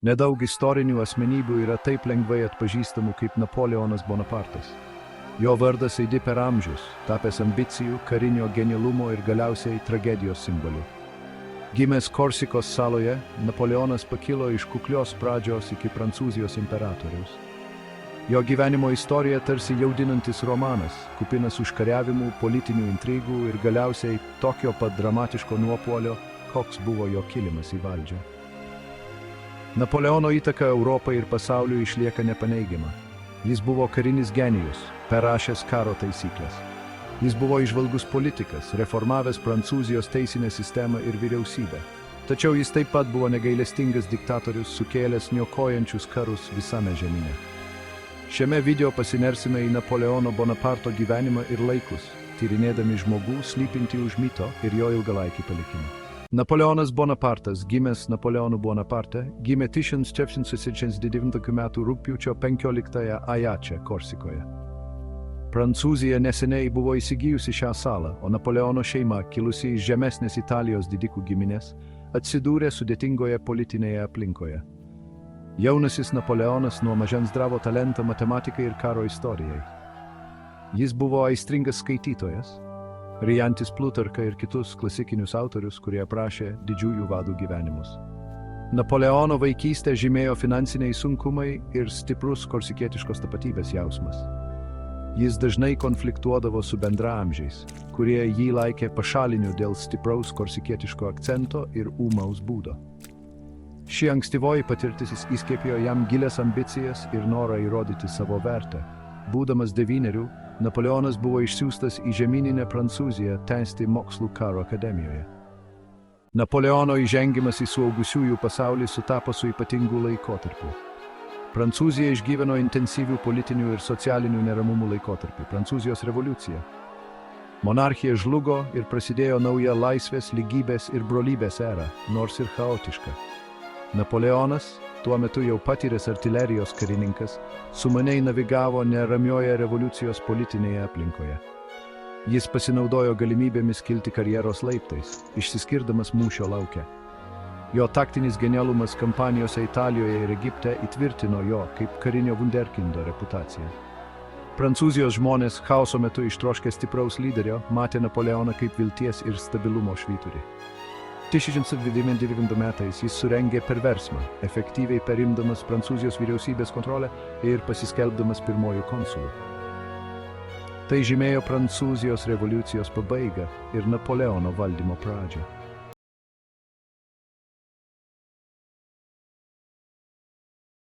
Nedaug istorinių asmenybių yra taip lengvai atpažįstamų kaip Napoleonas Bonapartas. Jo vardas aidi per amžius, tapęs ambicijų, karinio genialumo ir galiausiai tragedijos simboliu. Gimęs Korsikos saloje, Napoleonas pakilo iš kuklios pradžios iki Prancūzijos imperatoriaus. Jo gyvenimo istorija tarsi jaudinantis romanas, kupinas užkariavimų, politinių intrigų ir galiausiai tokio pat dramatiško nuopuolio, koks buvo jo kilimas į valdžią. Napoleono įtaka Europai ir pasauliui išlieka nepaneigiama. Jis buvo karinis genijus, perrašęs karo taisyklės. Jis buvo įžvalgus politikas, reformavęs Prancūzijos teisinę sistemą ir vyriausybę. Tačiau jis taip pat buvo negailestingas diktatorius, sukėlęs niokojančius karus visame žemyne. Šiame video pasinersime į Napoleono Bonaparto gyvenimą ir laikus, tyrinėdami žmogų slypintį už mito ir jo ilgalaikį palikimą. Napoleonas Bonapartas, gimęs Napoleonu Bonaparte, gimė 1769 m. rugpjūčio 15 Ajače, Korsikoje. Prancūzija neseniai buvo įsigijusi šią salą, o Napoleono šeima, kilusi iš žemesnės Italijos didikų giminės, atsidūrė sudėtingoje politinėje aplinkoje. Jaunasis Napoleonas nuo mažens dravo talentą matematikai ir karo istorijai. Jis buvo aistringas skaitytojas, rijantis Plutarką ir kitus klasikinius autorius, kurie aprašė didžiųjų vadų gyvenimus. Napoleono vaikystę žymėjo finansiniai sunkumai ir stiprus korsikietiškos tapatybės jausmas. Jis dažnai konfliktuodavo su bendraamžiais, kurie jį laikė pašaliniu dėl stipraus korsikietiško akcento ir ūmaus būdo. Ši ankstyvoji patirtis įskiepijo jam gilias ambicijas ir norą įrodyti savo vertę. Būdamas 9, Napoleonas buvo išsiųstas į žemyninę Prancūziją tęsti mokslų karo akademijoje. Napoleono įžengimas į suaugusiųjų pasaulį sutapo su ypatingu laikotarpiu. Prancūzija išgyveno intensyvių politinių ir socialinių neramumų laikotarpį – Prancūzijos revoliucija. Monarchija žlugo ir prasidėjo nauja laisvės, lygybės ir brolybės era, nors ir chaotiška. Napoleonas, tuo metu jau patyręs artilerijos karininkas, sumaniai navigavo neramioje revoliucijos politinėje aplinkoje. Jis pasinaudojo galimybėmis kilti karjeros laiptais, išsiskirdamas mūšio lauke. Jo taktinis genialumas kampanijose Italijoje ir Egipte įtvirtino jo kaip karinio vunderkindo reputaciją. Prancūzijos žmonės chaoso metu ištroškę stipraus lyderio matė Napoleoną kaip vilties ir stabilumo švyturį. 1729 metais jis surengė perversmą, efektyviai perimdamas Prancūzijos vyriausybės kontrolę ir pasiskelbdamas pirmojų konsulu. Tai žymėjo Prancūzijos revoliucijos pabaigą ir Napoleono valdymo pradžią.